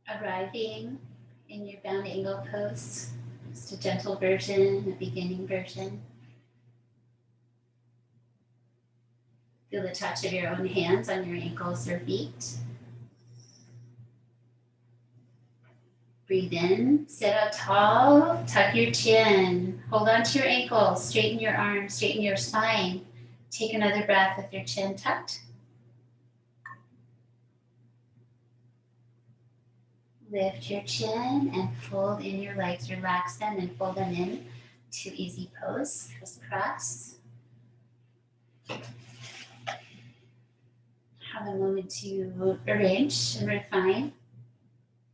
Arriving in your bound angle pose, just a gentle version, a beginning version. Feel the touch of your own hands on your ankles or feet. Breathe in, sit up tall, tuck your chin, hold on to your ankles, straighten your arms, straighten your spine. Take another breath with your chin tucked. Lift your chin and fold in your legs. Relax them and fold them in to easy pose, crisscross. Have a moment to arrange and refine.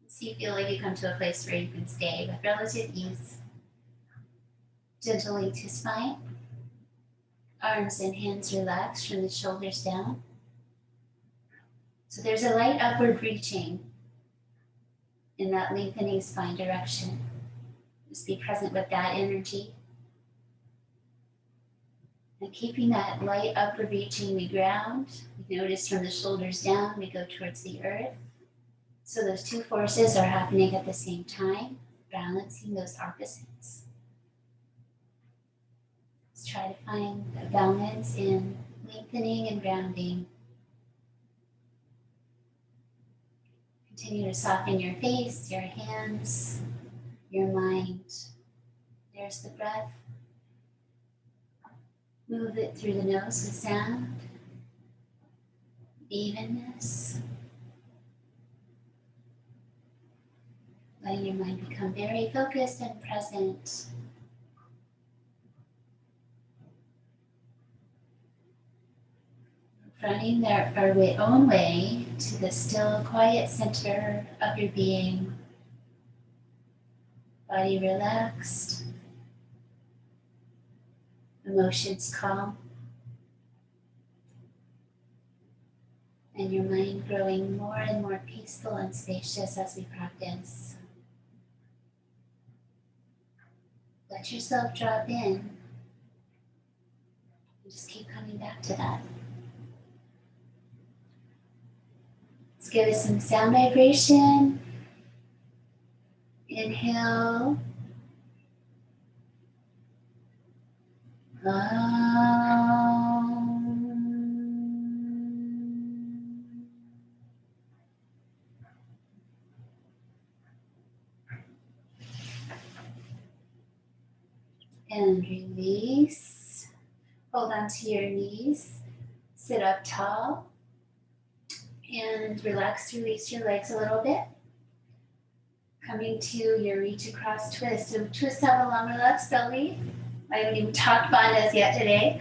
So you feel like you come to a place where you can stay with relative ease. Gently to spine. Arms and hands relaxed from the shoulders down. So there's a light upward reaching in that lengthening spine direction. Just be present with that energy. And keeping that light upward reaching, we ground. We notice from the shoulders down, we go towards the earth. So those two forces are happening at the same time, balancing those opposites. Let's try to find a balance in lengthening and grounding. Continue to soften your face, your hands, your mind. There's the breath. Move it through the nose with sound, evenness. Letting your mind become very focused and present. Finding our own way to the still, quiet center of your being. Body relaxed. Emotions calm. And your mind growing more and more peaceful and spacious as we practice. Let yourself drop in. And just keep coming back to that. Let's give it some sound vibration. Inhale. And release. Hold on to your knees. Sit up tall. And relax, release your legs a little bit. Coming to your reach across twist. So twist out a long relaxed belly. I haven't even talked bandhas yet today.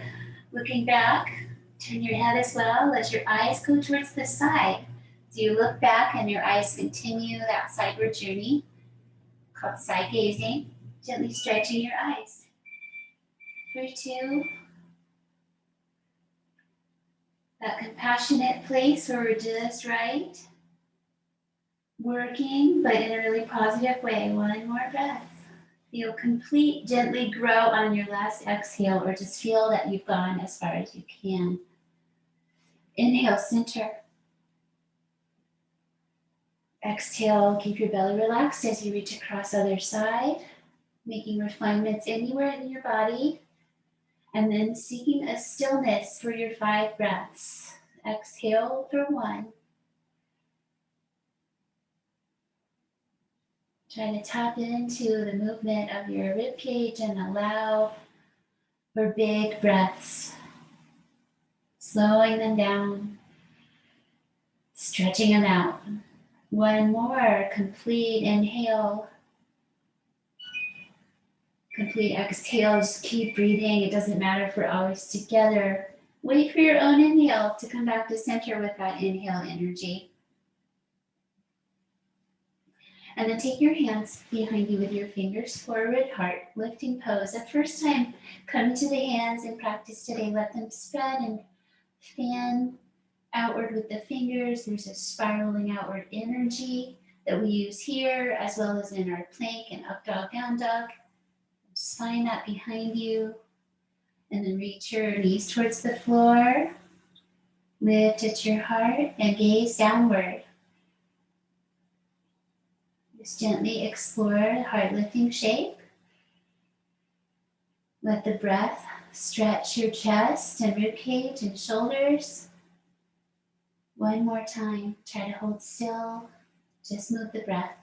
Looking back, turn your head as well. Let your eyes go towards the side. So you look back and your eyes continue that sideward journey called side gazing. Gently stretching your eyes. 3, 2. That compassionate place where we're just right. Working, but in a really positive way. One more breath. Feel complete, gently grow on your last exhale, or just feel that you've gone as far as you can. Inhale, center. Exhale, keep your belly relaxed as you reach across other side, making refinements anywhere in your body, and then seeking a stillness for your 5 breaths. Exhale for 1. Trying to tap into the movement of your rib cage and allow for big breaths. Slowing them down, stretching them out. 1 more, complete inhale. Complete exhale, just keep breathing. It doesn't matter if we're always together. Wait for your own inhale to come back to center with that inhale energy. And then take your hands behind you with your fingers forward, heart lifting pose. The first time come to the hands in practice today, let them spread and fan outward with the fingers. There's a spiraling outward energy that we use here as well as in our plank and up dog, down dog. Just find that behind you. And then reach your knees towards the floor. Lift at your heart and gaze downward. Just gently explore a heart lifting shape. Let the breath stretch your chest and ribcage and shoulders. One more time. Try to hold still. Just move the breath.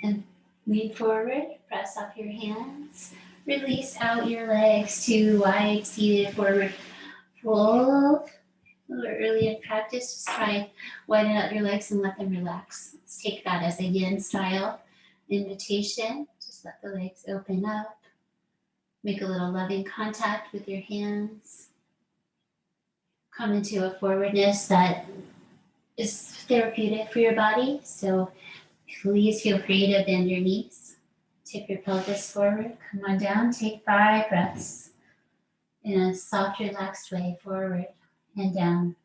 And lean forward, press up your hands. Release out your legs to wide seated forward fold. A little early in practice, just try and widen out your legs and let them relax. Let's take that as a yin style invitation. Just let the legs open up. Make a little loving contact with your hands. Come into a forwardness that is therapeutic for your body. So please feel free to bend your knees. Tip your pelvis forward. Come on down. Take 5 breaths in a soft, relaxed way, forward and down.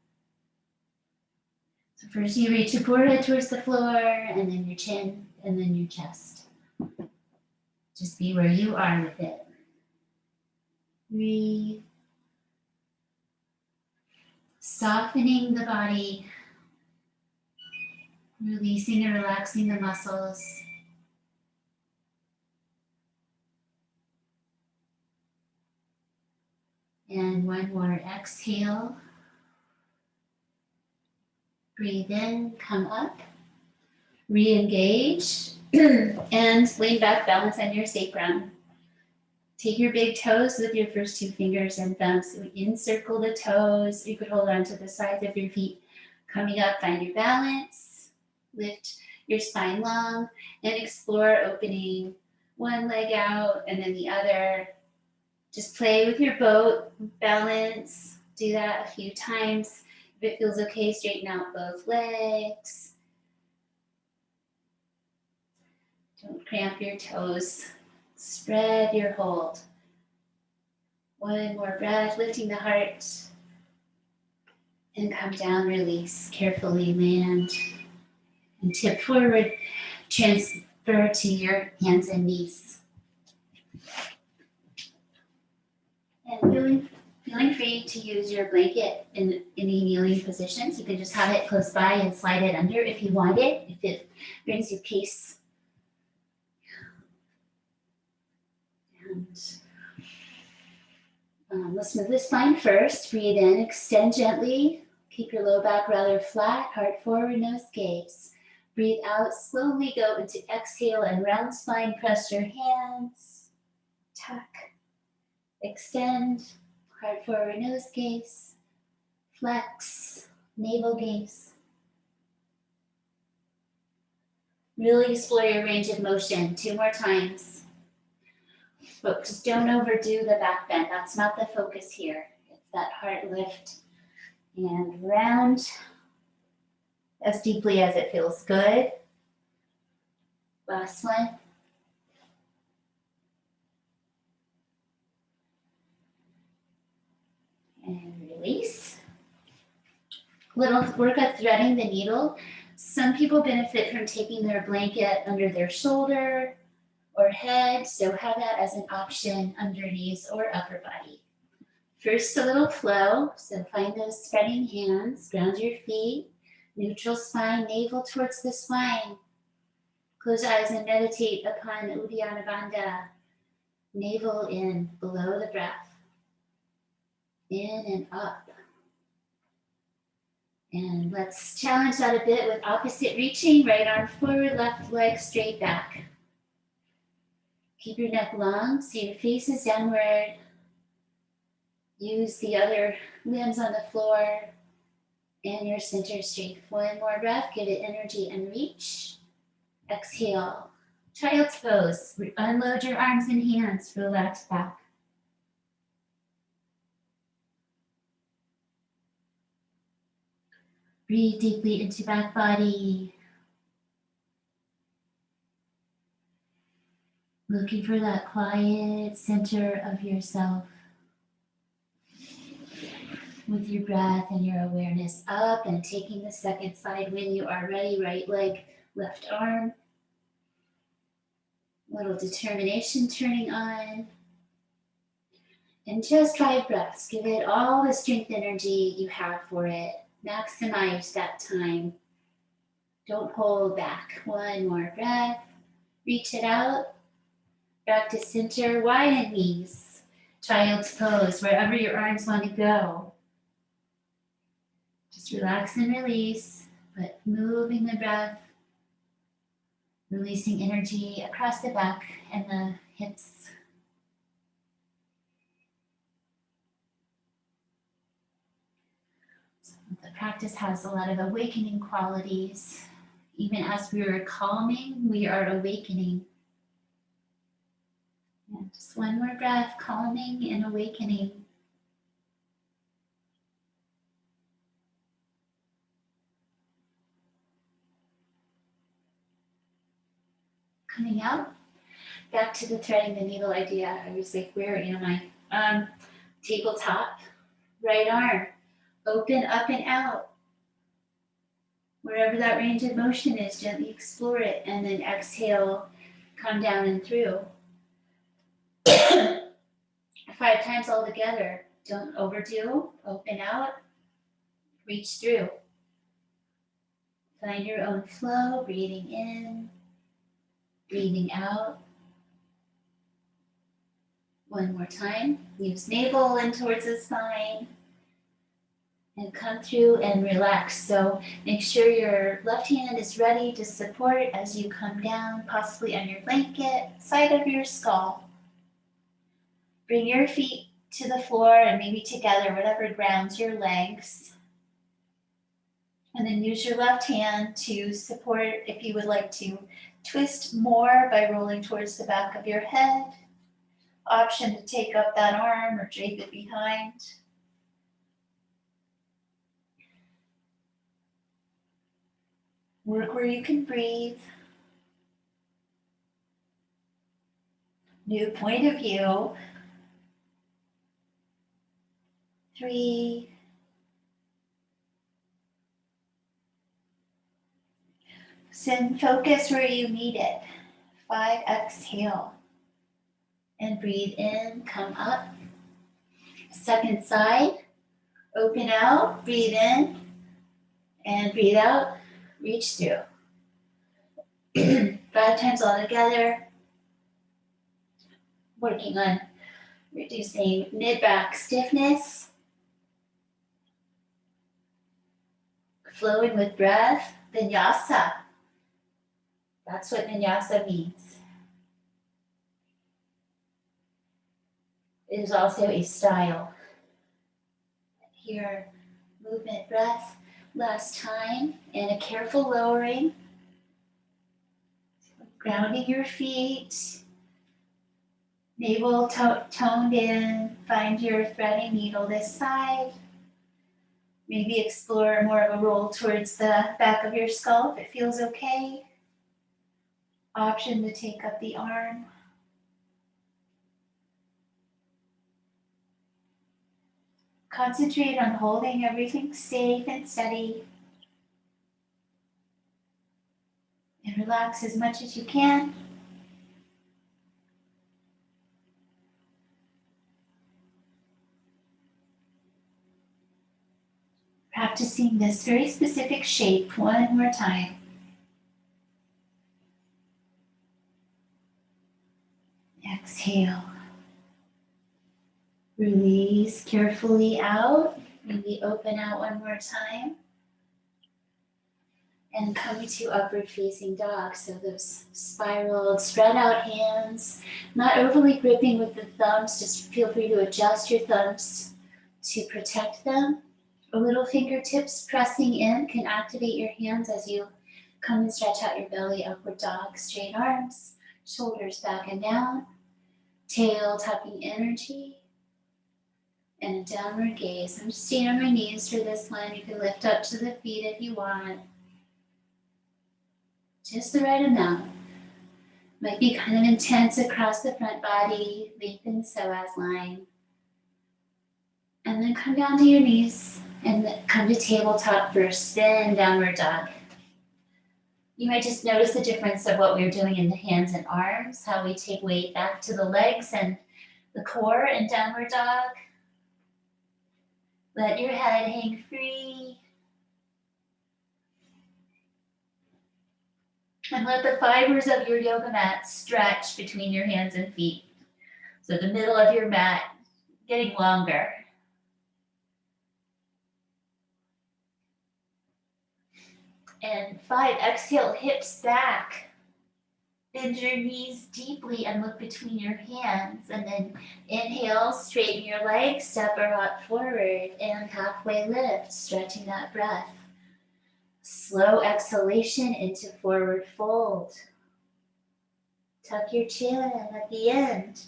So first you reach your forehead towards the floor, and then your chin, and then your chest. Just be where you are with it. Breathe. Softening the body, releasing and relaxing the muscles. And one more exhale. Breathe in, come up, re-engage, and lean back, balance on your sacrum. Take your big toes with your first 2 fingers and thumbs. So encircle the toes. You could hold on to the sides of your feet. Coming up, find your balance. Lift your spine long and explore opening one leg out and then the other. Just play with your boat, balance. Do that a few times. If it feels okay, straighten out both legs. Don't cramp your toes. Spread your hold. One more breath, lifting the heart. And come down, release. Carefully land. And tip forward. Transfer to your hands and knees. And feeling free to use your blanket in any kneeling positions. You can just have it close by and slide it under if you want it, if it brings you peace. And let's move the spine first. Breathe in, extend gently. Keep your low back rather flat, heart forward, nose gaze. Breathe out, slowly go into exhale and round spine. Press your hands. Tuck. Extend, heart forward, nose gaze. Flex, navel gaze. Really explore your range of motion. 2 more times. But just don't overdo the back bend. That's not the focus here. It's that heart lift and round as deeply as it feels good. Last one. And release. Little work at threading the needle. Some people benefit from taking their blanket under their shoulder or head, so have that as an option under knees or upper body. First, a little flow, so find those spreading hands, ground your feet, neutral spine, navel towards the spine. Close eyes and meditate upon Uddiyana Bandha. Navel in, below the breath. In and up. And let's challenge that a bit with opposite reaching, right arm forward, left leg straight back. Keep your neck long, so your face is downward. Use the other limbs on the floor and your center strength. One more breath, give it energy and reach. Exhale, child's pose. Unload your arms and hands, relax back. Breathe deeply into back body. Looking for that quiet center of yourself. With your breath and your awareness up and taking the second side when you are ready. Right leg, left arm. Little determination turning on. And just 5 breaths. Give it all the strength energy you have for it. Maximize that time. Don't hold back. One more breath. Reach it out. Back to center. Widen knees. Child's pose, wherever your arms want to go. Just relax and release, but moving the breath, releasing energy across the back and the hips. The practice has a lot of awakening qualities. Even as we are calming, we are awakening. And just one more breath, calming and awakening. Coming out, back to the threading the needle idea. I was like, where am I? Tabletop, right arm, open up and out. Wherever that range of motion is, gently explore it, and then exhale, come down and through. 5 times all together. Don't overdo, open out, reach through. Find your own flow, breathing in, breathing out. One more time. Use navel in towards the spine. And come through and relax. So make sure your left hand is ready to support as you come down, possibly on your blanket, side of your skull. Bring your feet to the floor and maybe together, whatever grounds your legs. And then use your left hand to support if you would like to twist more by rolling towards the back of your head. Option to take up that arm or drape it behind. Work where you can breathe. New point of view. 3. Send focus where you need it. 5, exhale. And breathe in, come up. Second side, open out, breathe in, and breathe out, reach through. 5 times all together. Working on reducing mid-back stiffness. Flowing with breath, vinyasa. That's what vinyasa means. It is also a style. Here, movement, breath, last time, and a careful lowering. Grounding your feet. Navel toned in. Find your threading needle this side. Maybe explore more of a roll towards the back of your skull if it feels okay. Option to take up the arm. Concentrate on holding everything safe and steady. And relax as much as you can. Practicing this very specific shape one more time. Exhale. Release carefully out. Maybe open out one more time. And come to upward facing dog. So those spiraled, spread out hands, not overly gripping with the thumbs. Just feel free to adjust your thumbs to protect them. A little fingertips pressing in can activate your hands as you come and stretch out your belly, upward dog, straight arms, shoulders back and down, tail tucking energy, and a downward gaze. I'm just staying on my knees for this one. You can lift up to the feet if you want. Just the right amount. Might be kind of intense across the front body, lengthen the psoas line. And then come down to your knees and come to tabletop first, then downward dog. You might just notice the difference of what we're doing in the hands and arms, how we take weight back to the legs and the core in downward dog. Let your head hang free. And let the fibers of your yoga mat stretch between your hands and feet. So the middle of your mat getting longer. And 5, exhale, hips back. Bend your knees deeply and look between your hands. And then inhale, straighten your legs, step or hop forward, and halfway lift, stretching that breath. Slow exhalation into forward fold. Tuck your chin at the end.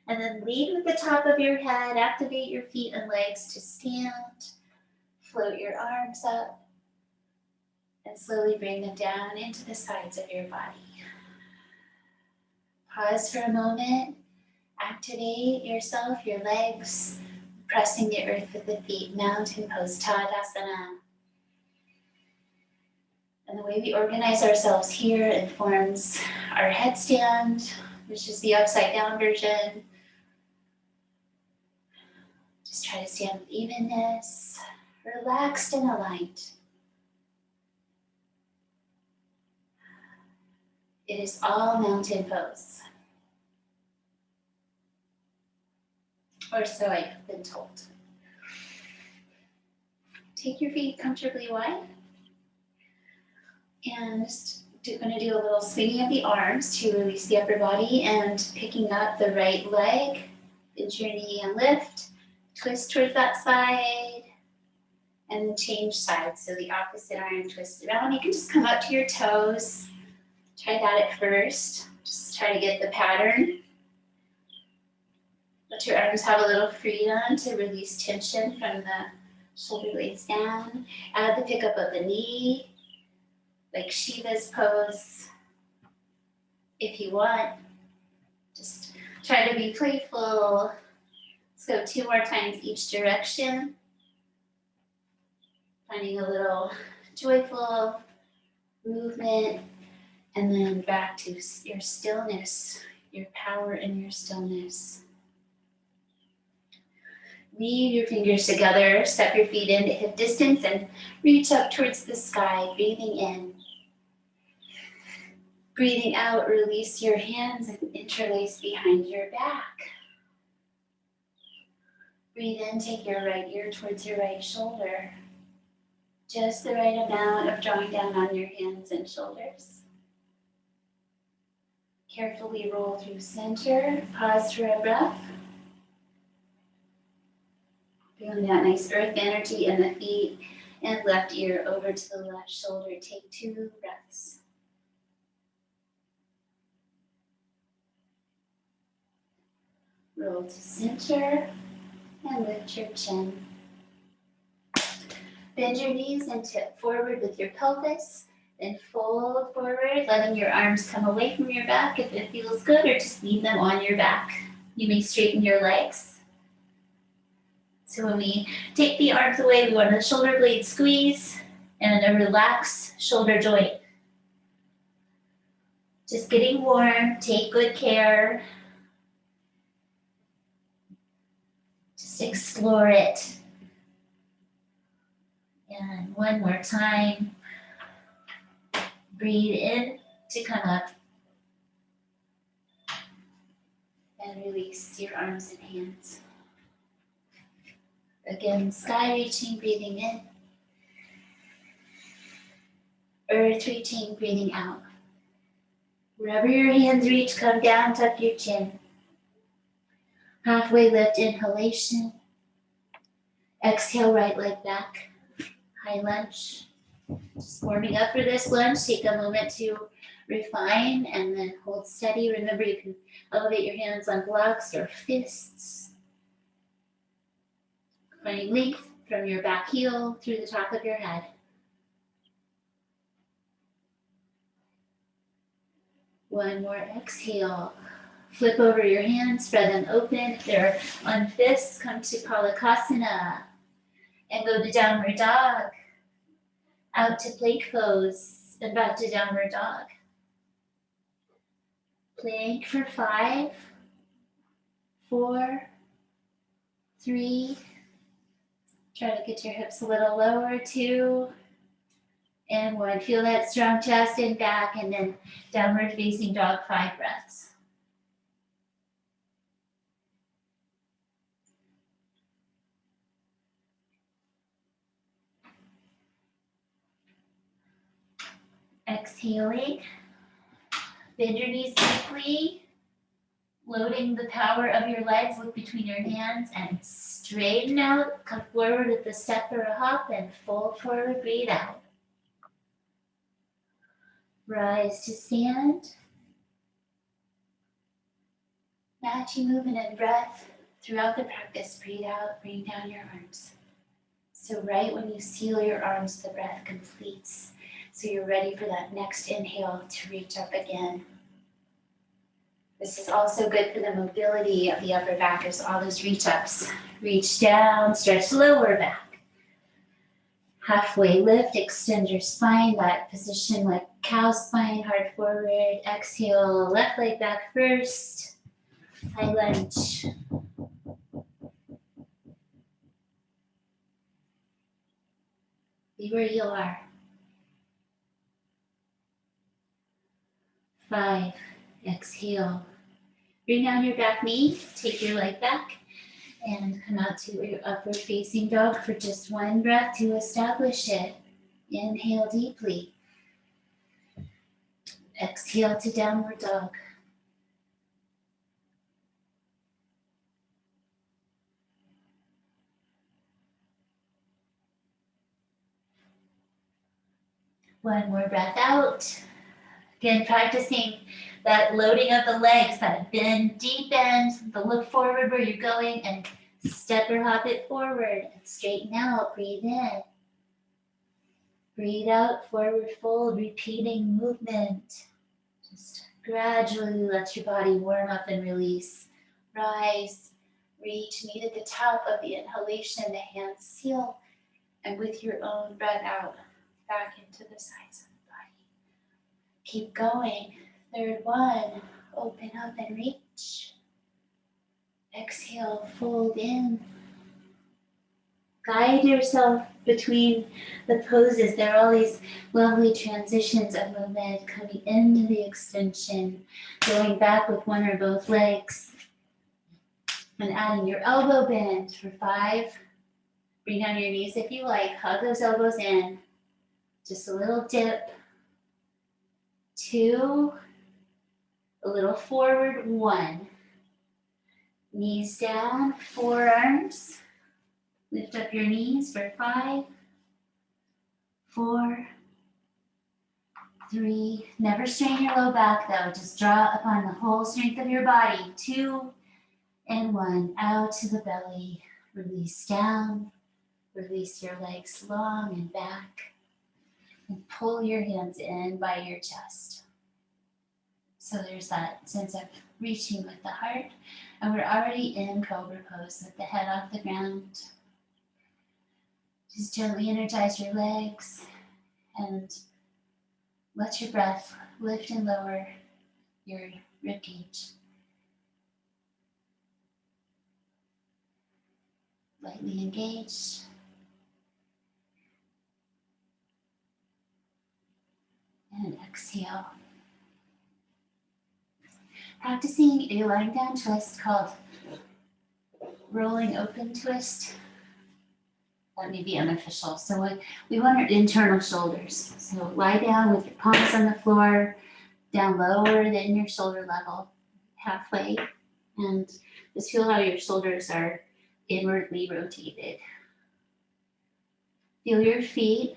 And then lead with the top of your head. Activate your feet and legs to stand. Float your arms up. And slowly bring them down into the sides of your body. Pause for a moment. Activate yourself, your legs, pressing the earth with the feet. Mountain pose, Tadasana. And the way we organize ourselves here informs our headstand, which is the upside down version. Just try to stand with evenness, relaxed and aligned. It is all mountain pose. Or so I've been told. Take your feet comfortably wide. And just going to do a little swinging of the arms to release the upper body and picking up the right leg. Bend your knee and lift. Twist towards that side. And then change sides. So the opposite arm twists around. You can just come up to your toes. Try that at first. Just try to get the pattern. Let your arms have a little freedom to release tension from the shoulder blades down. Add the pickup of the knee, like Shiva's pose. If you want, just try to be playful. Let's go 2 more times each direction. Finding a little joyful movement, and then back to your stillness, your power in your stillness. Weave your fingers together, step your feet into hip distance, and reach up towards the sky, breathing in. Breathing out, release your hands and interlace behind your back. Breathe in, take your right ear towards your right shoulder. Just the right amount of drawing down on your hands and shoulders. Carefully roll through center, pause for a breath. Feeling that nice earth energy in the feet and left ear over to the left shoulder. Take 2 breaths. Roll to center and lift your chin. Bend your knees and tip forward with your pelvis. Then fold forward, letting your arms come away from your back if it feels good, or just leave them on your back. You may straighten your legs. So when we take the arms away, we want a shoulder blade squeeze and a relaxed shoulder joint. Just getting warm, take good care. Just explore it. And one more time. Breathe in to come up. And release your arms and hands. Again, sky reaching, breathing in. Earth reaching, breathing out. Wherever your hands reach, come down, tuck your chin. Halfway lift, inhalation. Exhale, right leg back. High lunge. Just warming up for this lunge. Take a moment to refine and then hold steady. Remember, you can elevate your hands on blocks or fists. Finding length from your back heel through the top of your head. One more exhale. Flip over your hands, spread them open. If they're on fists, come to Palakasana and go to downward dog. Out to plank pose and back to downward dog. Plank for 5, 4, 3. Try to get your hips a little lower, 2, and 1. Feel that strong chest and back, and then downward facing dog, 5 breaths. Exhaling, bend your knees deeply, loading the power of your legs, look between your hands and straighten out, come forward with a step or a hop and fold forward, breathe out. Rise to stand. Matching movement and breath throughout the practice, breathe out, bring down your arms. So right when you seal your arms, the breath completes. So you're ready for that next inhale to reach up again. This is also good for the mobility of the upper back as all those reach ups. Reach down, stretch lower back. Halfway lift, extend your spine, that position like cow spine, heart forward. Exhale, left leg back first. High lunge. Be where you are. 5, exhale. Bring down your back knee, take your leg back, and come out to your upward facing dog for just 1 breath to establish it. Inhale deeply. Exhale to downward dog. One more breath out. Again, practicing that loading of the legs, that bend, deep bend, the look forward where you're going, and step or hop it forward and straighten out. Breathe in. Breathe out, forward fold, repeating movement. Just gradually let your body warm up and release. Rise, reach, meet at the top of the inhalation, the hands seal, and with your own breath out, back into the sides of the body. Keep going. 3rd one, open up and reach. Exhale, fold in. Guide yourself between the poses. There are all these lovely transitions of movement coming into the extension, going back with one or both legs, and adding your elbow bend for 5. Bring down your knees if you like. Hug those elbows in. Just a little dip. 2. A little forward. 1. Knees down. Forearms. Lift up your knees for 5, 4, 3. Never strain your low back though. Just draw upon the whole strength of your body. 2 and 1. Out to the belly. Release down. Release your legs long and back. And pull your hands in by your chest. So there's that sense of reaching with the heart. And we're already in Cobra pose with the head off the ground. Just gently energize your legs and let your breath lift and lower your ribcage. Lightly engaged. And exhale. Practicing a lying down twist called rolling open twist. That may be unofficial. So we want our internal shoulders. So lie down with your palms on the floor, down lower than your shoulder level, halfway. And just feel how your shoulders are inwardly rotated. Feel your feet.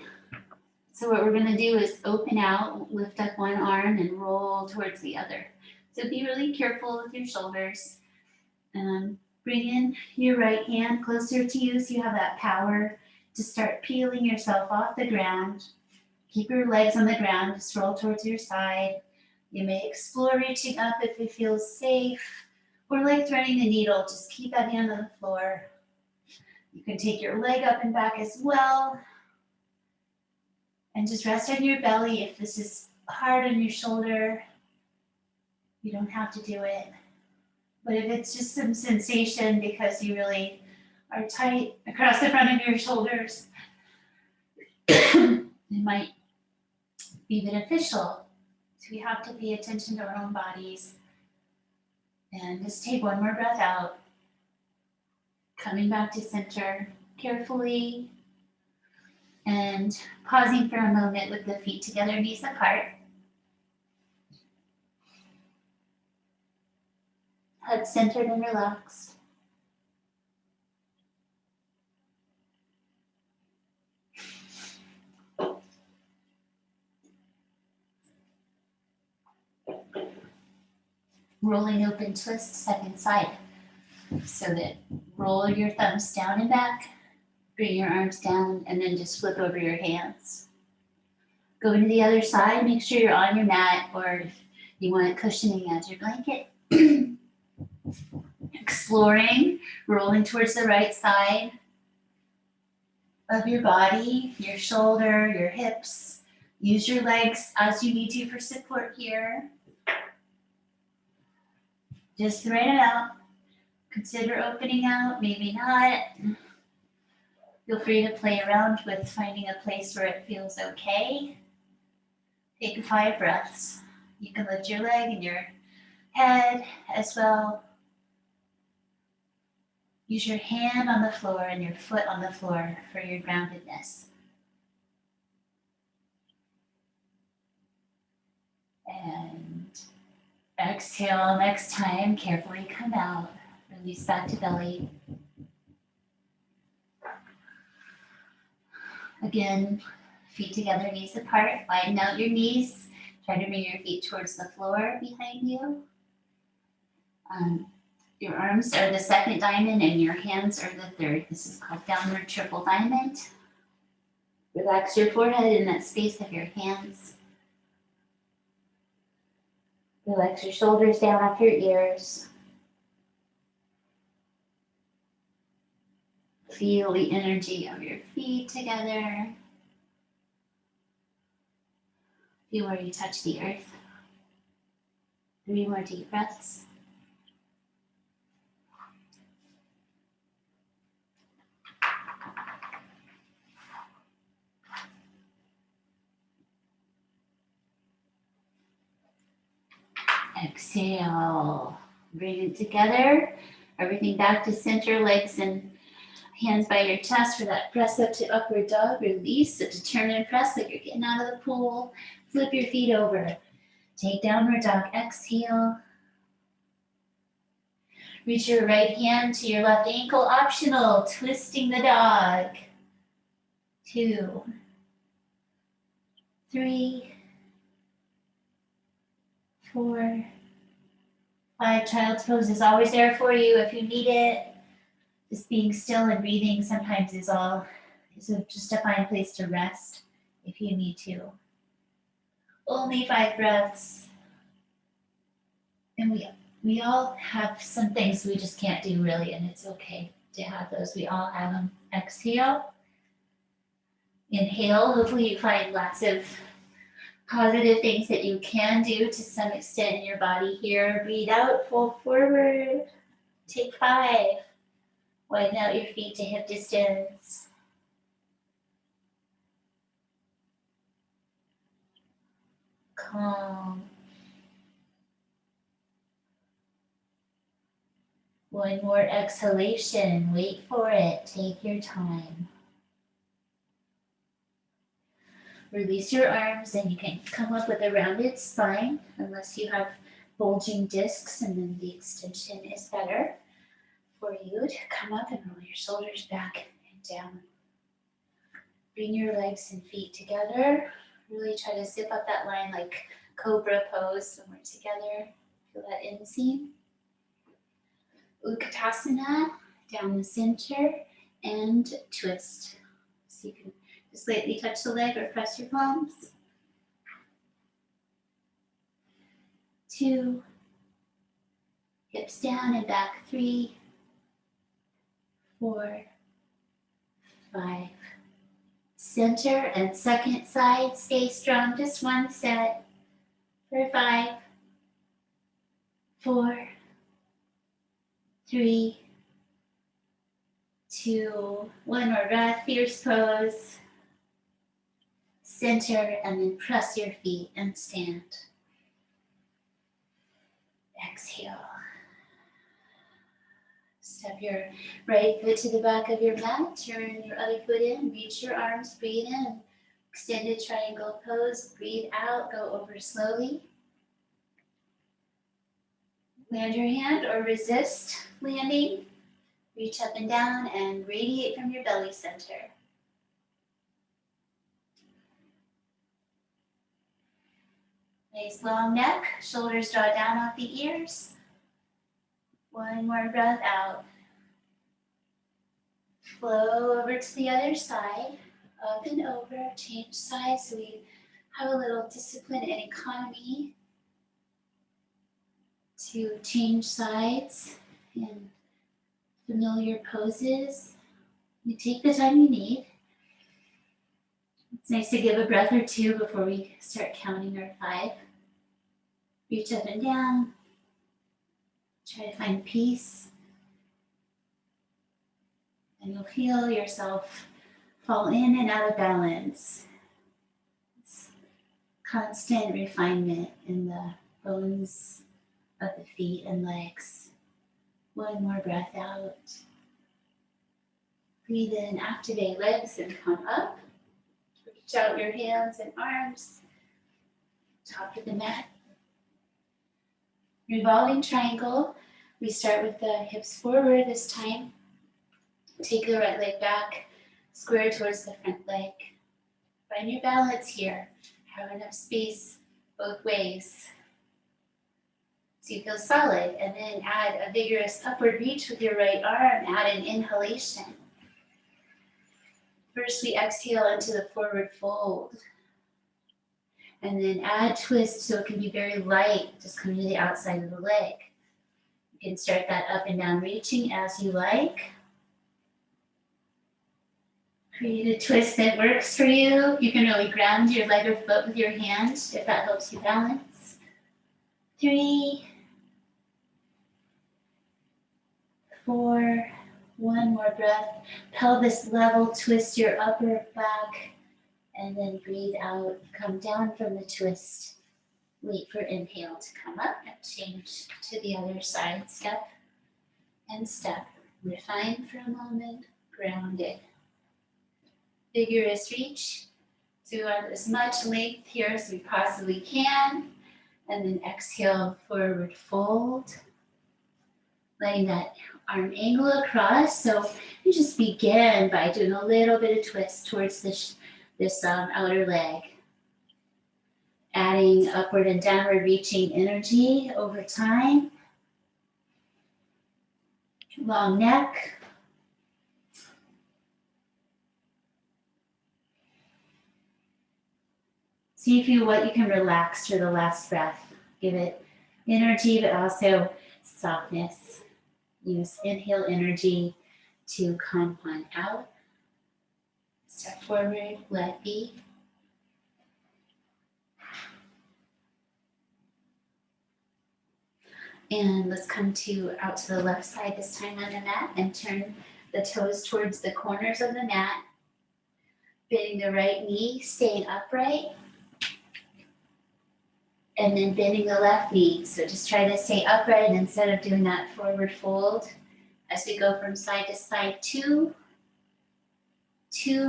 So what we're going to do is open out, lift up one arm and roll towards the other. So be really careful with your shoulders. Bring in your right hand closer to you so you have that power to start peeling yourself off the ground. Keep your legs on the ground, just roll towards your side. You may explore reaching up if it feels safe, or like threading the needle, just keep that hand on the floor. You can take your leg up and back as well. And just rest on your belly. If this is hard on your shoulder, you don't have to do it. But if it's just some sensation because you really are tight across the front of your shoulders, it might be beneficial. So we have to pay attention to our own bodies. And just take one more breath out. Coming back to center carefully and pausing for a moment with the feet together, knees apart. Head centered and relaxed. Rolling open twist, second side. So that roll your thumbs down and back, bring your arms down, and then just flip over your hands. Go to the other side, make sure you're on your mat, or if you want it cushioning as your blanket. Exploring, rolling towards the right side of your body, your shoulder, your hips. Use your legs as you need to for support here. Just write it out. Consider opening out, maybe not. Feel free to play around with finding a place where it feels okay. Take 5 breaths. You can lift your leg and your head as well. Use your hand on the floor and your foot on the floor for your groundedness. And exhale next time, carefully come out. Release back to belly. Again, feet together, knees apart. Widen out your knees. Try to bring your feet towards the floor behind you. Your arms are the second diamond and your hands are the third. This is called downward triple diamond. Relax your forehead in that space of your hands. Relax your shoulders down off your ears. Feel the energy of your feet together. Feel where you touch the earth. 3 more deep breaths. Exhale. Bring it together. Everything back to center, legs and hands by your chest for that press up to upward dog. Release it to turn and press like you're getting out of the pool. Flip your feet over. Take downward dog. Exhale. Reach your right hand to your left ankle. Optional. Twisting the dog. 2, 3, 4, 5. Child's pose is always there for you if you need it. Just being still and breathing sometimes is just a fine place to rest if you need to. Only 5 breaths. And we all have some things we just can't do really, and it's okay to have those. We all have them. Exhale. Inhale. Hopefully you find lots of positive things that you can do to some extent in your body here. Breathe out, fold forward. Take 5. Widen out your feet to hip distance. Calm. One more exhalation. Wait for it. Take your time. Release your arms and you can come up with a rounded spine unless you have bulging discs, and then the extension is better for you to come up and roll your shoulders back and down. Bring your legs and feet together. Really try to zip up that line like cobra pose when we're together. Feel that inseam. Utkatasana, down the center, and twist. So you can just lightly touch the leg or press your palms. 2, hips down and back. 3, 4, 5. Center and second side, stay strong, just one set for 5, 4, 3, 2, one more breath, fierce pose. center, and then press your feet and stand. Exhale. Step your right foot to the back of your mat. Turn your other foot in. Reach your arms. Breathe in. Extended triangle pose. Breathe out. Go over slowly. Land your hand or resist landing. Reach up and down and radiate from your belly center. Nice long neck. Shoulders draw down off the ears. One more breath out. Flow over to the other side. Up and over. Change sides so we have a little discipline and economy to change sides in familiar poses. You take the time you need. It's nice to give a breath or two before we start counting our 5. Reach up and down. Try to find peace. And you'll feel yourself fall in and out of balance. It's constant refinement in the bones of the feet and legs. One more breath out. Breathe in, activate legs and come up. Reach out your hands and arms. Top of the mat. Revolving triangle. We start with the hips forward this time. Take the right leg back, square towards the front leg. Find your balance here. Have enough space both ways. So you feel solid, and then add a vigorous upward reach with your right arm. Add an inhalation. First we exhale into the forward fold. And then add twist so it can be very light, just coming to the outside of the leg. You can start that up and down reaching as you like. Create a twist that works for you. You can really ground your leg or foot with your hand if that helps you balance. 3, 4, one more breath. Pelvis level, twist your upper back, and then breathe out. Come down from the twist. Wait for inhale to come up and change to the other side. Step and step. Refine for a moment, grounded. Vigorous reach. So we want as much length here as we possibly can. And then exhale, forward fold. Letting that arm angle across. So you just begin by doing a little bit of twist towards this outer leg. Adding upward and downward reaching energy over time. Long neck. See what you can relax for the last breath. Give it energy, but also softness. Use inhale energy to come on out. Step forward, let be. And let's come out to the left side this time on the mat and turn the toes towards the corners of the mat. Bending the right knee, staying upright. And then bending the left knee. So just try to stay upright instead of doing that forward fold. As we go from side to side, 2,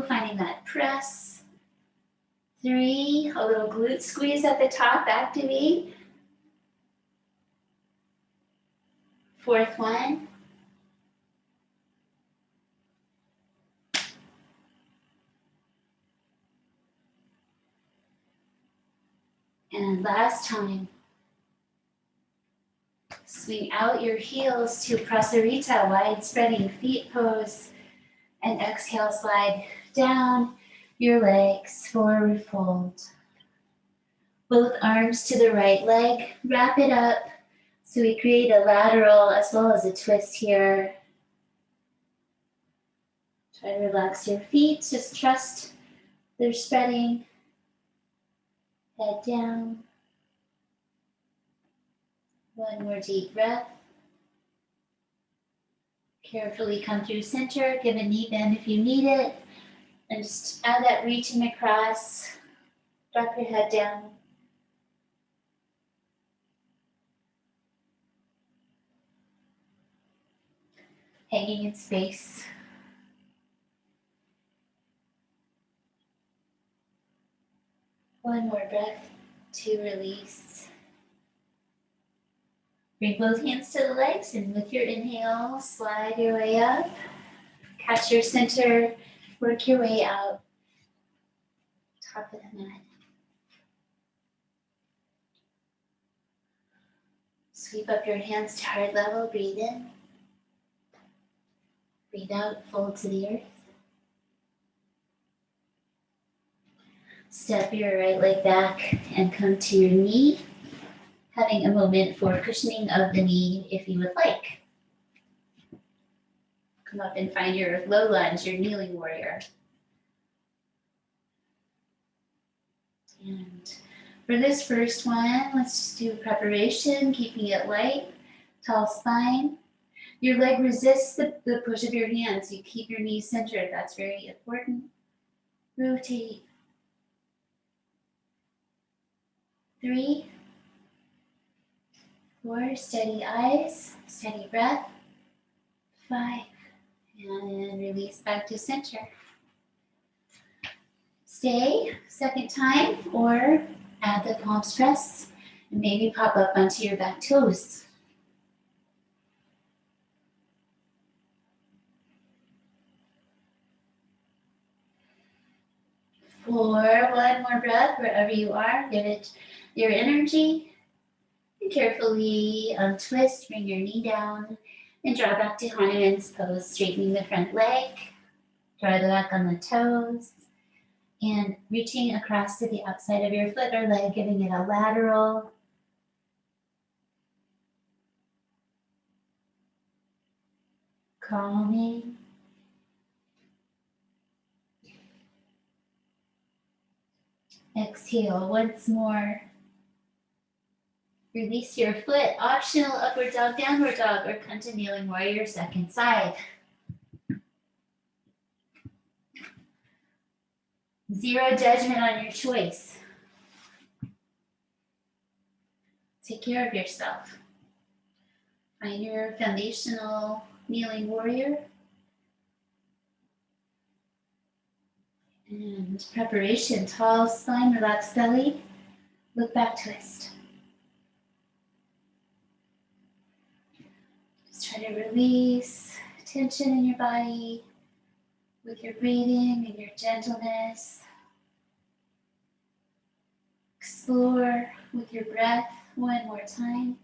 finding that press. 3, a little glute squeeze at the top, activate. 4th one. And last time. Swing out your heels to Prasarita, wide spreading feet pose. And exhale, slide down your legs, forward fold. Both arms to the right leg, wrap it up. So we create a lateral as well as a twist here. Try to relax your feet, just trust they're spreading. Head down. One more deep breath. Carefully come through center, give a knee bend if you need it. And just add that reaching across. Drop your head down. Hanging in space. One more breath to release. Bring both hands to the legs, and with your inhale, slide your way up. Catch your center, work your way out. Top of the mat. Sweep up your hands to heart level, breathe in. Breathe out, fold to the earth. Step your right leg back and come to your knee, having a moment for cushioning of the knee if you would like. Come up and find your low lunge, your kneeling warrior. And for this first one, let's just do preparation, keeping it light, tall spine. Your leg resists the push of your hands. You keep your knees centered. That's very important. Rotate. 3, 4, steady eyes, steady breath. 5, and release back to center. Stay, second time, or add the palms press and maybe pop up onto your back toes. 4, one more breath wherever you are. Give it your energy. And carefully untwist, bring your knee down, and draw back to Hanuman's pose, straightening the front leg. Draw the back on the toes, and reaching across to the outside of your foot or leg, giving it a lateral. Calming. Exhale once more. Release your foot. Optional upward dog, downward dog, or come to kneeling warrior, second side. Zero judgment on your choice. Take care of yourself. Find your foundational kneeling warrior. And preparation, tall spine, relaxed belly. Look back, twist. Just try to release tension in your body with your breathing and your gentleness. Explore with your breath one more time.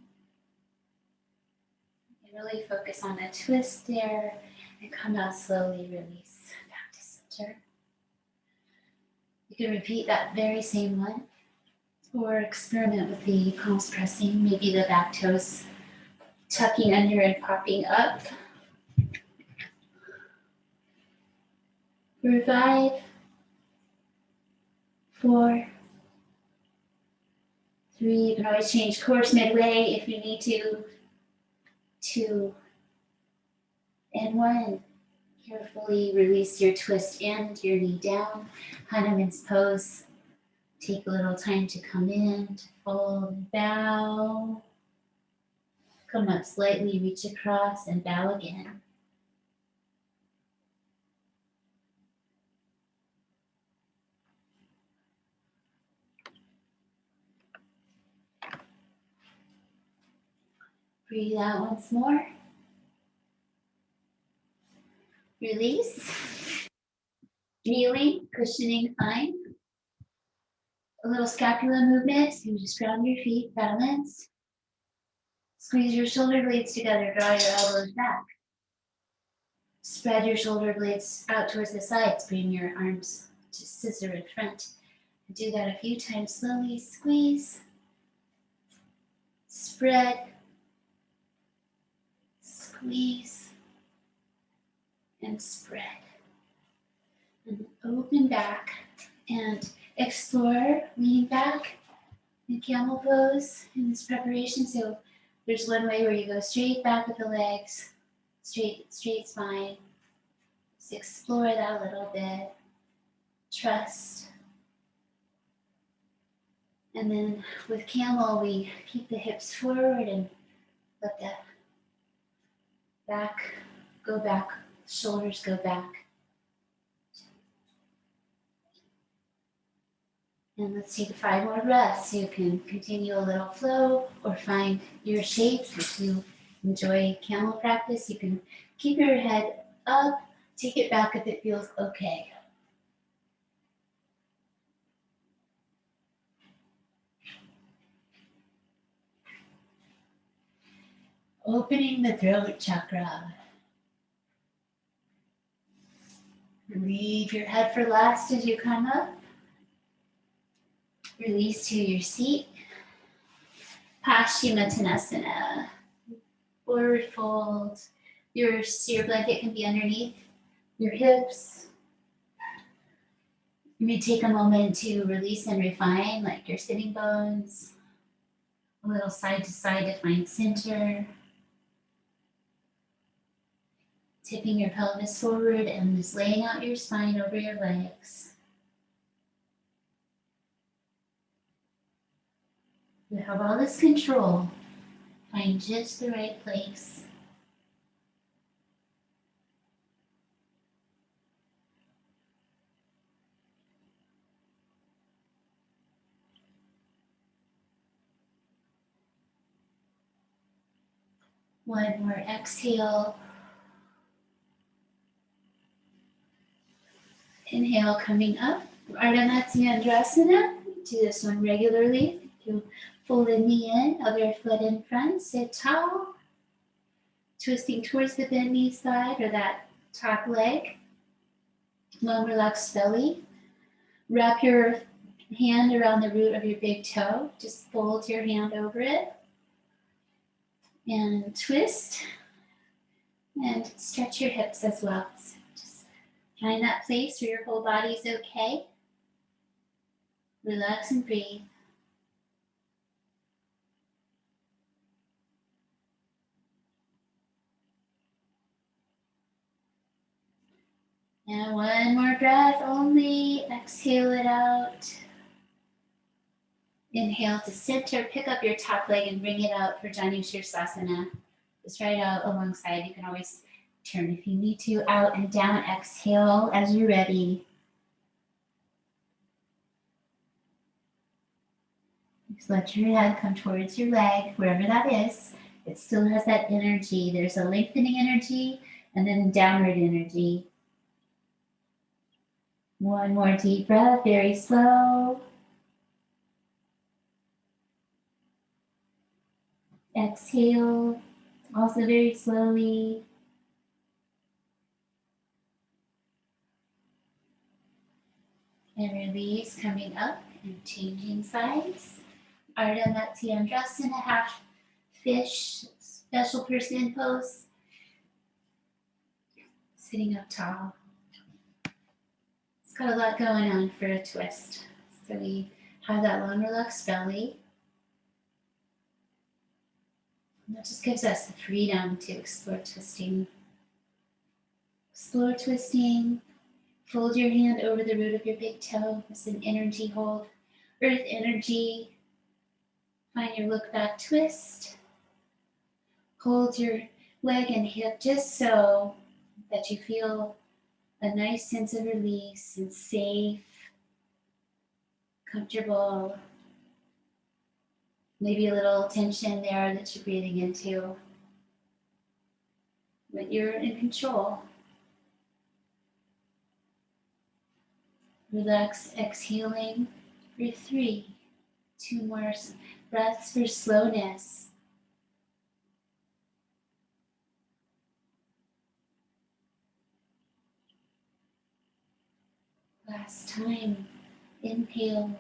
And really focus on a twist there and come out slowly, release back to center. You can repeat that very same one or experiment with the palms pressing, maybe the back toes tucking under and popping up. For 5, 4, 3, you can always change course midway if you need to. 2, and 1. Carefully release your twist and your knee down. Hanuman's pose. Take a little time to come in, to fold and bow. Come up slightly, reach across and bow again. Breathe out once more. Release. Kneeling, cushioning, fine. A little scapula movement, so you just ground your feet, balance. Squeeze your shoulder blades together, draw your elbows back. Spread your shoulder blades out towards the sides, bring your arms to scissor in front. Do that a few times slowly. Squeeze, spread, squeeze, and spread. And open back and explore, lean back in camel pose in this preparation. So there's one way where you go straight back with the legs, straight spine. Just explore that a little bit. Trust. And then with camel, we keep the hips forward and let the back go back, shoulders go back. And let's take 5 more breaths. You can continue a little flow or find your shape. If you enjoy camel practice, you can keep your head up, take it back if it feels okay. Opening the throat chakra. Leave your head for last as you come up. Release to your seat. Paschimottanasana. Forward fold. Your blanket can be underneath your hips. You may take a moment to release and refine, like your sitting bones. A little side to side to find center. Tipping your pelvis forward and just laying out your spine over your legs. You have all this control. Find just the right place. One more exhale. Inhale, coming up. Ardha Matsyendrasana. Do this one regularly. You fold the knee in, other foot in front, sit tall. Twisting towards the bent knee side or that top leg. Long relaxed belly. Wrap your hand around the root of your big toe. Just fold your hand over it. And twist. And stretch your hips as well. So just find that place where your whole body is okay. Relax and breathe. And one more breath only. Exhale it out. Inhale to center. Pick up your top leg and bring it out for Janu Sirsasana. Just right out alongside. You can always turn if you need to. Out and down. Exhale as you're ready. Just let your head come towards your leg, wherever that is. It still has that energy. There's a lengthening energy and then downward energy. One more deep breath, very slow. Exhale, also very slowly. And release, coming up and changing sides. Ardha Matsyendrasana, half fish, special person pose. Sitting up tall. It's got a lot going on for a twist. So we have that long relaxed belly. And that just gives us the freedom to explore twisting. Explore twisting. Fold your hand over the root of your big toe. It's an energy hold. Earth energy. Find your look back twist. Hold your leg and hip just so that you feel a nice sense of release and safe, comfortable. Maybe a little tension there that you're breathing into. But you're in control. Relax, exhaling for 3. 2 more breaths for slowness. Last time, inhale.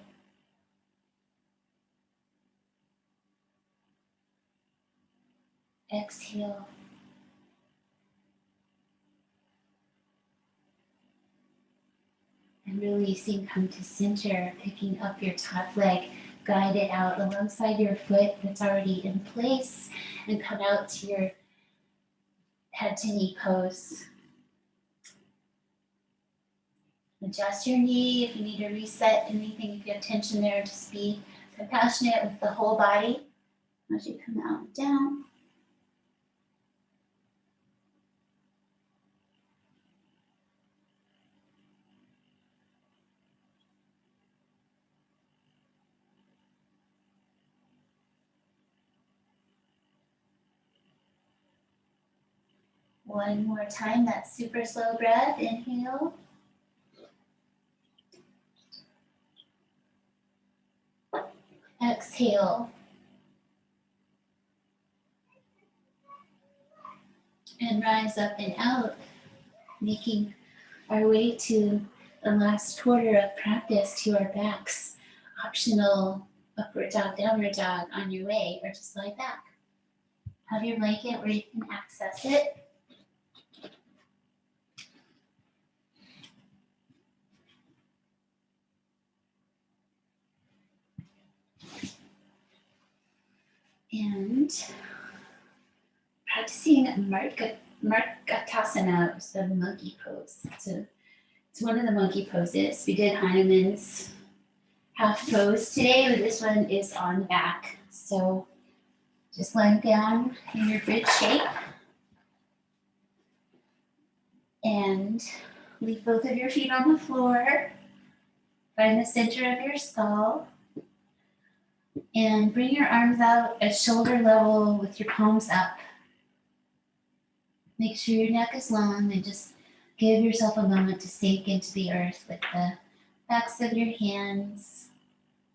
Exhale. And releasing, come to center, picking up your top leg, guide it out alongside your foot that's already in place, and come out to your head to knee pose. Adjust your knee if you need to reset anything, if you have tension there, just be compassionate with the whole body as you come out and down. One more time, that super slow breath. Inhale. Exhale. And rise up and out, making our way to the last quarter of practice to our backs. Optional upward dog, downward dog on your way, or just lie back. Have your blanket where you can access it. And practicing Markatasana, so the monkey pose. It's one of the monkey poses. We did Heinemann's half pose today, but this one is on the back. So just lying down in your bridge shape. And leave both of your feet on the floor. Find the center of your skull. And bring your arms out at shoulder level with your palms up. Make sure your neck is long and just give yourself a moment to sink into the earth with the backs of your hands.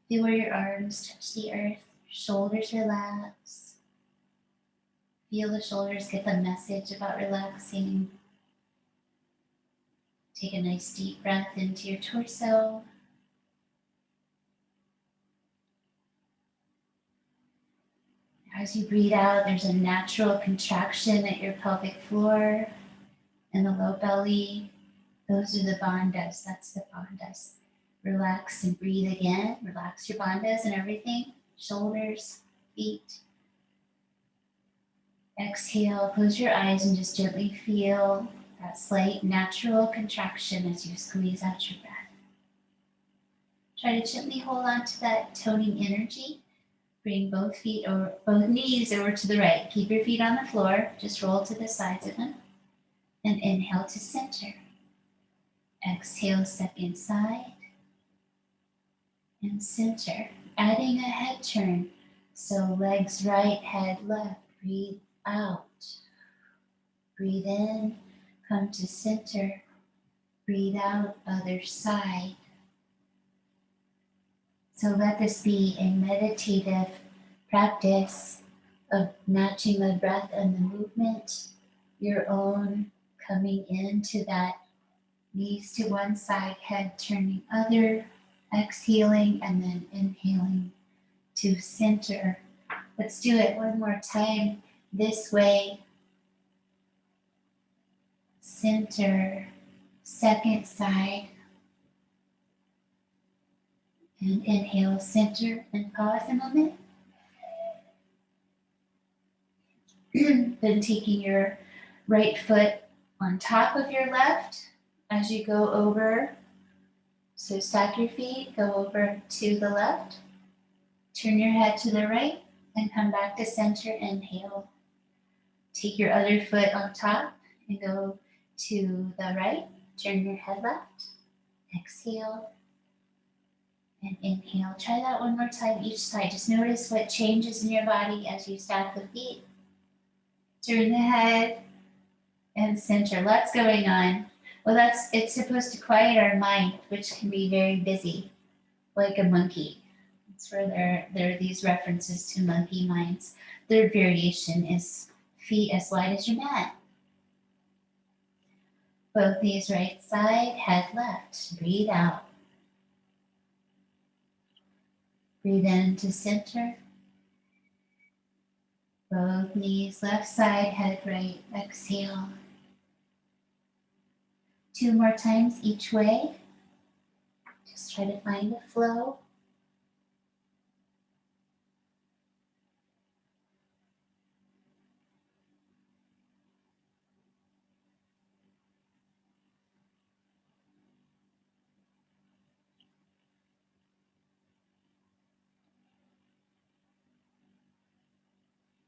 Feel where your arms touch the earth, shoulders relax. Feel the shoulders get the message about relaxing. Take a nice deep breath into your torso. As you breathe out, there's a natural contraction at your pelvic floor and the low belly. Those are the bandhas. That's the bandhas. Relax and breathe again. Relax your bandhas and everything. Shoulders, feet. Exhale, close your eyes and just gently feel that slight natural contraction as you squeeze out your breath. Try to gently hold on to that toning energy. Bring both knees over to the right. Keep your feet on the floor. Just roll to the sides of them. And inhale to center. Exhale, second side. And center. Adding a head turn. So legs right, head left. Breathe out. Breathe in. Come to center. Breathe out, other side. So let this be a meditative practice of matching the breath and the movement, your own coming into that knees to one side, head turning other, exhaling, and then inhaling to center. Let's do it one more time this way. Center, second side. And inhale, center, and pause a moment. Then taking your right foot on top of your left as you go over. So stack your feet, go over to the left. Turn your head to the right and come back to center. Inhale. Take your other foot on top and go to the right. Turn your head left. Exhale. And inhale. Try that one more time each side. Just notice what changes in your body as you stack the feet. Turn the head and center. Lots going on. Well, it's supposed to quiet our mind, which can be very busy, like a monkey. That's where there are these references to monkey minds. Third variation is feet as wide as your mat. Both knees right side, head left. Breathe out. Breathe in to center. Both knees left side, head right. Exhale. 2 more times each way. Just try to find a flow.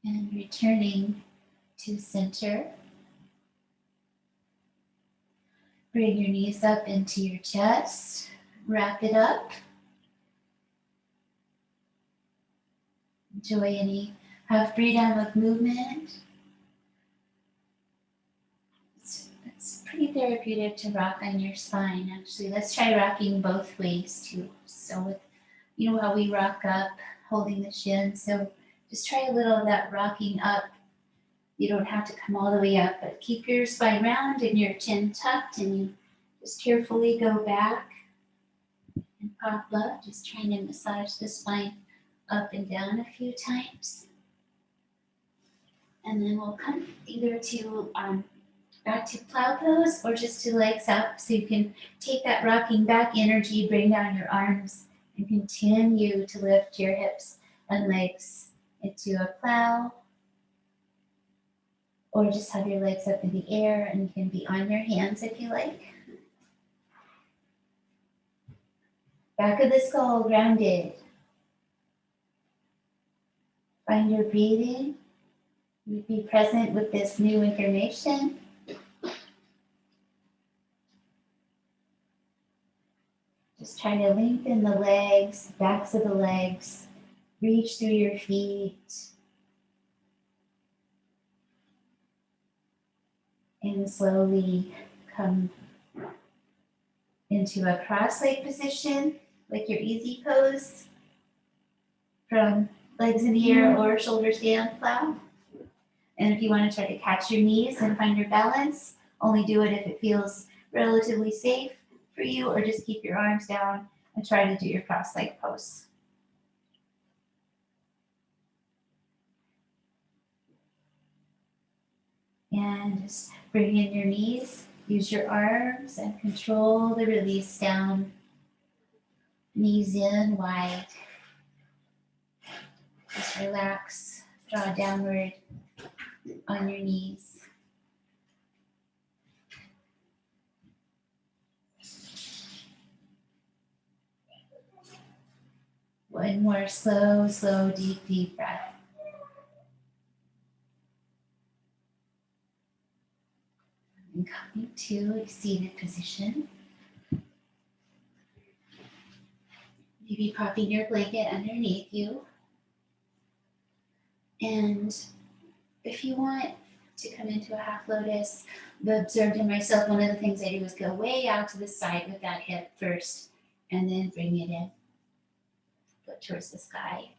And returning to center. Bring your knees up into your chest. Wrap it up. Enjoy any, have freedom of movement. It's pretty therapeutic to rock on your spine, actually. Let's try rocking both ways too. So with, you know how we rock up, holding the shin. So just try a little of that rocking up. You don't have to come all the way up, but keep your spine round and your chin tucked, and you just carefully go back and pop up, just trying to massage the spine up and down a few times. And then we'll come either to back to plow pose or just to legs up, so you can take that rocking back energy, bring down your arms, and continue to lift your hips and legs into a plow, or just have your legs up in the air, and you can be on your hands if you like. Back of the skull grounded. Find your breathing. You be present with this new information. Just try to lengthen the legs, backs of the legs, reach through your feet. And slowly come into a cross-leg position, like your easy pose from legs in the air or shoulders down plow. And if you want to try to catch your knees and find your balance, only do it if it feels relatively safe for you, or just keep your arms down and try to do your cross-leg pose. And just bring in your knees, use your arms and control the release down. Knees in wide. Just relax, draw downward on your knees. One more slow, deep breath. And coming to a seated position. Maybe propping your blanket underneath you. And if you want to come into a half lotus, I've observed in myself, one of the things I do is go way out to the side with that hip first, and then bring it in, foot towards the sky.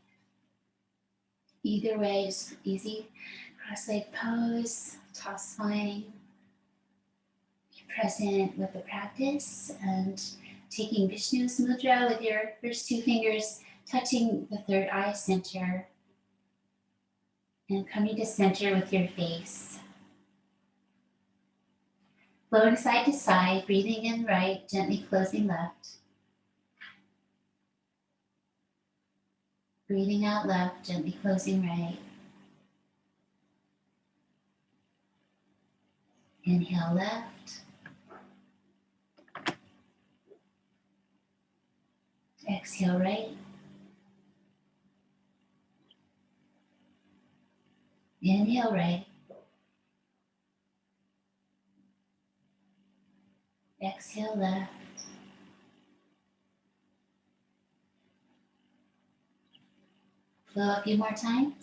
Either way, just easy cross-leg pose, toss spine. Be present with the practice and taking Vishnu's mudra with your first two fingers touching the third eye center, and coming to center with your face. Flowing side to side, breathing in right, gently closing left. Breathing out left, gently closing right. Inhale left. Exhale right. Inhale right. Exhale left. Flow a few more times.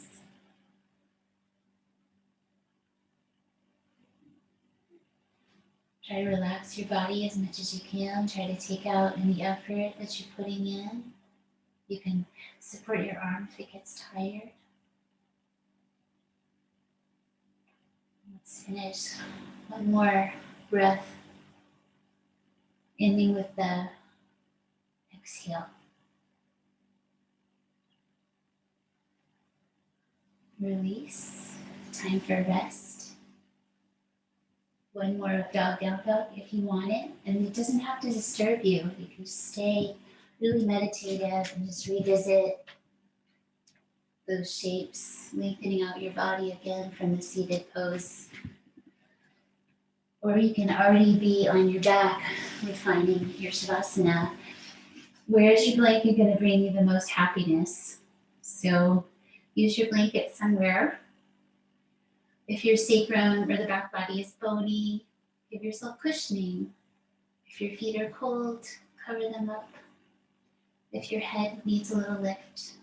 Try to relax your body as much as you can. Try to take out any effort that you're putting in. You can support your arm if it gets tired. Let's finish one more breath, ending with the exhale. Release. Time for rest. One more of dog down dog if you want it, and it doesn't have to disturb you. You can stay really meditative and just revisit those shapes, lengthening out your body again from the seated pose. Or you can already be on your back, refining your Shavasana. Where's your blanket going to bring you the most happiness? So use your blanket somewhere If your sacrum or the back body is bony, give yourself cushioning. If your feet are cold, cover them up. If your head needs a little lift,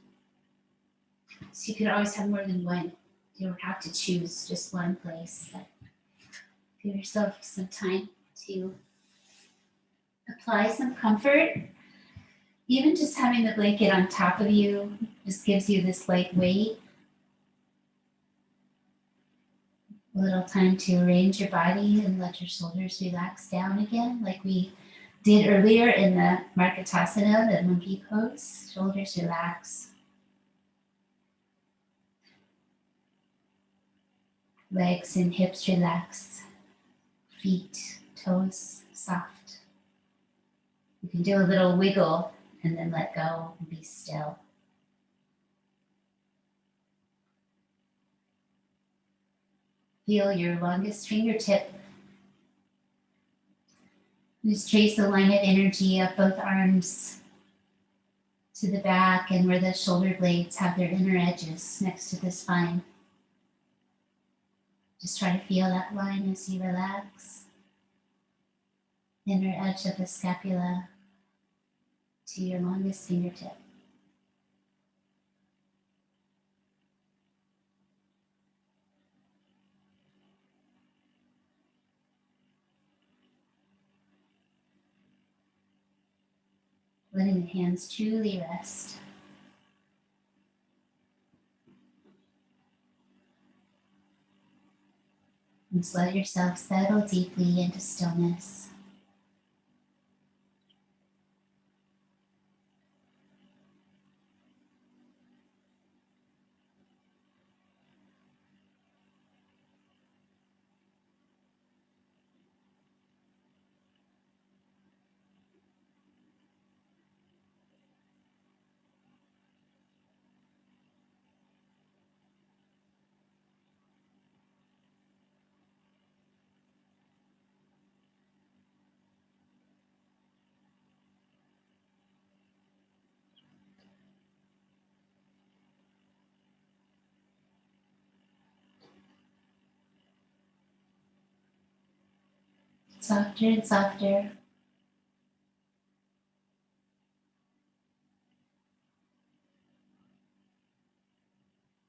so you can always have more than one. You don't have to choose just one place, but give yourself some time to apply some comfort. Even just having the blanket on top of you just gives you this light weight. A little time to arrange your body and let your shoulders relax down again, like we did earlier in the Markatasana, the monkey pose. Shoulders relax. Legs and hips relax. Feet, toes soft. You can do a little wiggle and then let go and be still. Feel your longest fingertip. Just trace the line of energy of both arms to the back and where the shoulder blades have their inner edges next to the spine. Just try to feel that line as you relax. Inner edge of the scapula to your longest fingertip. Letting the hands truly rest. And just let yourself settle deeply into stillness. Softer and softer.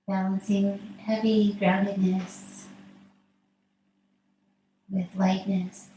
Balancing heavy groundedness with lightness.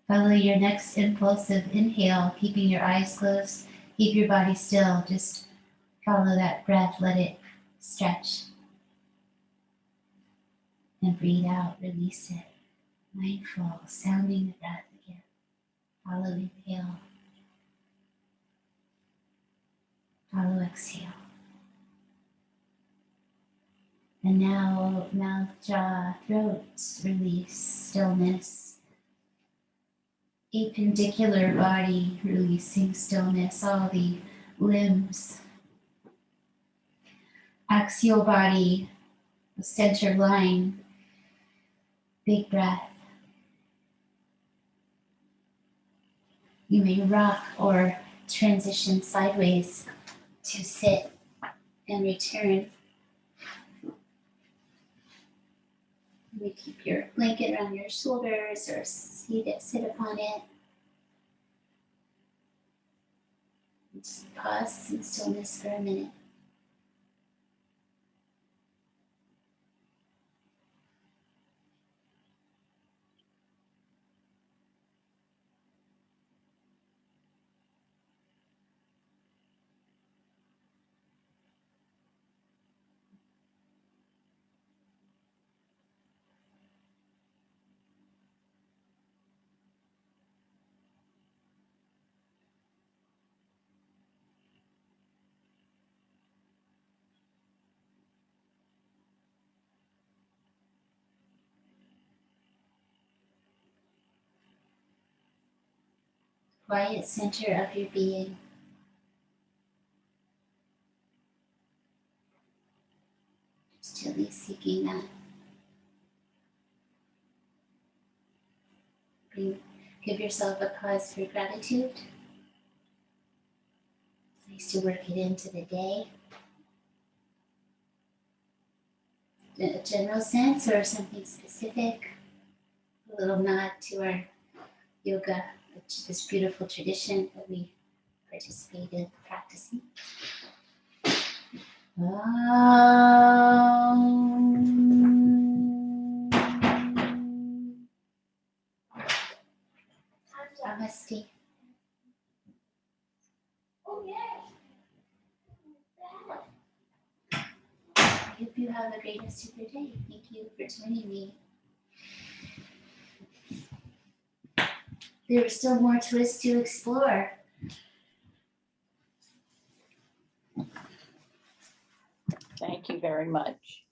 Follow your next impulsive inhale, keeping your eyes closed. Keep your body still. Just follow that breath. Let it stretch. And breathe out. Release it. Mindful. Sounding the breath again. Follow inhale. Follow exhale. And now mouth, jaw, throat. Release. Stillness. Apendicular body, releasing stillness, all the limbs. Axial body, the center line, big breath. You may rock or transition sideways to sit and return. You may keep your blanket around your shoulders or sit upon it. Just pause in stillness for a minute. Quiet center of your being. gently seeking that. Give yourself a pause for gratitude. It's nice to work it into the day. In a general sense or something specific. A little nod to our yoga, this beautiful tradition that we participate in practicing. Namaste. Oh, yay. I hope you have a great rest of your day. Thank you for joining me. There are still more twists to explore. Thank you very much.